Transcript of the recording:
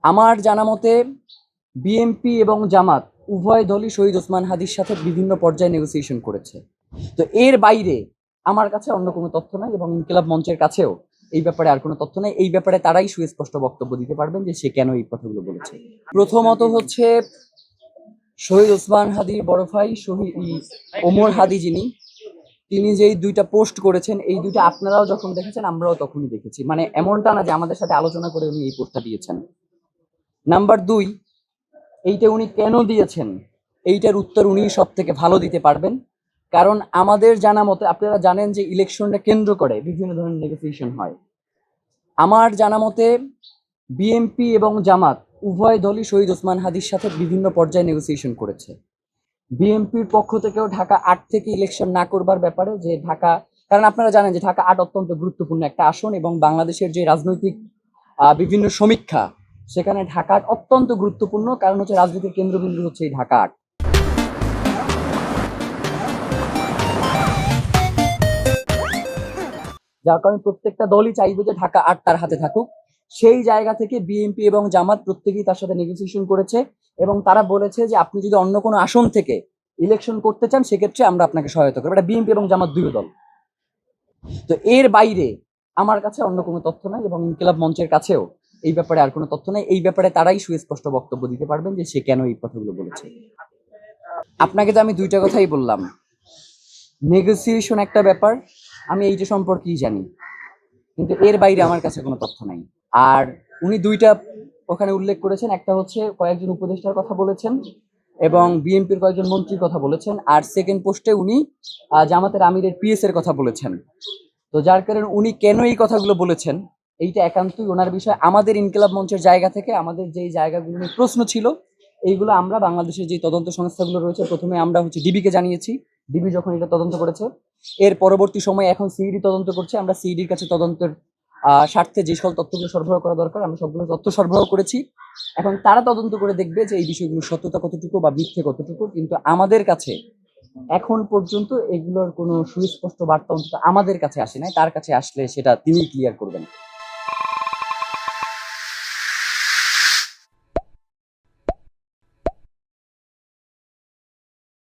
আমার জানা মতে বিএনপি এবং জামাত উভয় দলই শহীদ ওসমান হাদির সাথে বিভিন্ন পর্যায়ে নেগোসিয়েশন করেছে। তো এর বাইরে আমার কাছে অন্য কোনো তথ্য নাই এবং ইনকিলাব মঞ্চের কাছেও এই ব্যাপারে আর কোনো তথ্য নাই। এই ব্যাপারে তারাই সুস্পষ্ট বক্তব্য দিতে পারবেন যে সে কেন এই কথাগুলো বলেছে। প্রথমত হচ্ছে শহীদ ওসমান হাদির বড় ভাই শহীদ ওমর হাদি তিনি যেই দুইটা পোস্ট করেছেন, এই দুইটা আপনারাও যখন দেখেছেন আমরাও তখনই দেখেছি। মানে এমনটা না যে আমাদের সাথে আলোচনা করে উনি এই পোস্টটা দিয়েছেন। নাম্বার 2, এইটা উনি কেন দিয়েছেন এইটার উত্তর উনি সব থেকে ভালো দিতে পারবেন। কারণ আমাদের জানা মতে আপনারা জানেন যে ইলেকশনটা কেন্দ্র করে বিভিন্ন ধরনের নেগোসিয়েশন হয়। আমার জানা মতে বিএনপি এবং জামাত উভয় দলই শহীদ ওসমান হাদির সাথে বিভিন্ন পর্যায়ে নেগোসিয়েশন করেছে। বিএনপির পক্ষ থেকেও ঢাকা ৮ থেকে ইলেকশন না করবার ব্যাপারে, যে ঢাকা, কারণ আপনারা জানেন যে ঢাকা ৮ অত্যন্ত গুরুত্বপূর্ণ একটা আসন এবং বাংলাদেশের যে রাজনৈতিক বিভিন্ন সমীক্ষা, সেখানে ঢাকা ৮ অত্যন্ত গুরুত্বপূর্ণ। কারণ হচ্ছে রাজনীতির কেন্দ্রবিন্দু হচ্ছে এই ঢাকা ৮। যার কারণে প্রত্যেকটা দলই চাইবে যে ঢাকা ৮ তার হাতে থাকুক। সেই জায়গা থেকে বিএনপি এবং জামাত প্রত্যেকেই তার সাথে নেগোসিয়েশন করেছে এবং তারা বলেছে যে আপনি যদি অন্য কোনো আসন থেকে ইলেকশন করতে চান সেক্ষেত্রে আমরা আপনাকে সহায়তা করবো। এটা বিএনপি এবং জামাত দুই দল। তো এর বাইরে আমার কাছে অন্য কোনো তথ্য নাই এবং ইনকিলাব মঞ্চের কাছেও এই ব্যাপারে আর কোনো তথ্য নাই। এই ব্যাপারে তারাই সুস্পষ্ট বক্তব্য দিতে পারবেন যে সে কেন এই কথাগুলো বলেছে। আপনাকে তো আমি দুইটা কথাই বললাম। নেগোসিয়েশন একটা ব্যাপার, আমি এইটা সম্পর্কেই জানি, কিন্তু এর বাইরে আমার কাছে কোনো তথ্য নাই। আর উনি দুইটা ওখানে উল্লেখ করেছেন, একটা হচ্ছে কয়েকজন উপদেষ্টার কথা বলেছেন এবং বিএনপির কয়েকজন মন্ত্রীর কথা বলেছেন, আর সেকেন্ড পোস্টে উনি জামাতের আমিরের পিএস এর কথা বলেছেন। তো যার কারণে উনি কেন এই কথাগুলো বলেছেন এইটা একান্তই ওনার বিষয়। আমাদের ইনকিলাব মঞ্চের জায়গা থেকে আমাদের যেই জায়গাগুলো নিয়ে প্রশ্ন ছিল এইগুলো আমরা বাংলাদেশের যে তদন্ত সংস্থাগুলো রয়েছে, প্রথমে আমরা হচ্ছে ডিবিকে জানিয়েছি। ডিবি যখন এটা তদন্ত করেছে, এর পরবর্তী সময়ে এখন সিইডি তদন্ত করছে। আমরা সিইডির কাছে তদন্তের স্বার্থে যে সকল তথ্যগুলো সরবরাহ করা দরকার আমরা সবগুলো তথ্য সরবরাহ করেছি। এখন তারা তদন্ত করে দেখবে যে এই বিষয়গুলো সত্যতা কতটুকু বা মিথ্যে কতটুকু। কিন্তু আমাদের কাছে এখন পর্যন্ত এগুলোর কোনো সুস্পষ্ট বার্তা অন্তত আমাদের কাছে আসে নাই। তার কাছে আসলে সেটা তিনি ক্লিয়ার করবেন।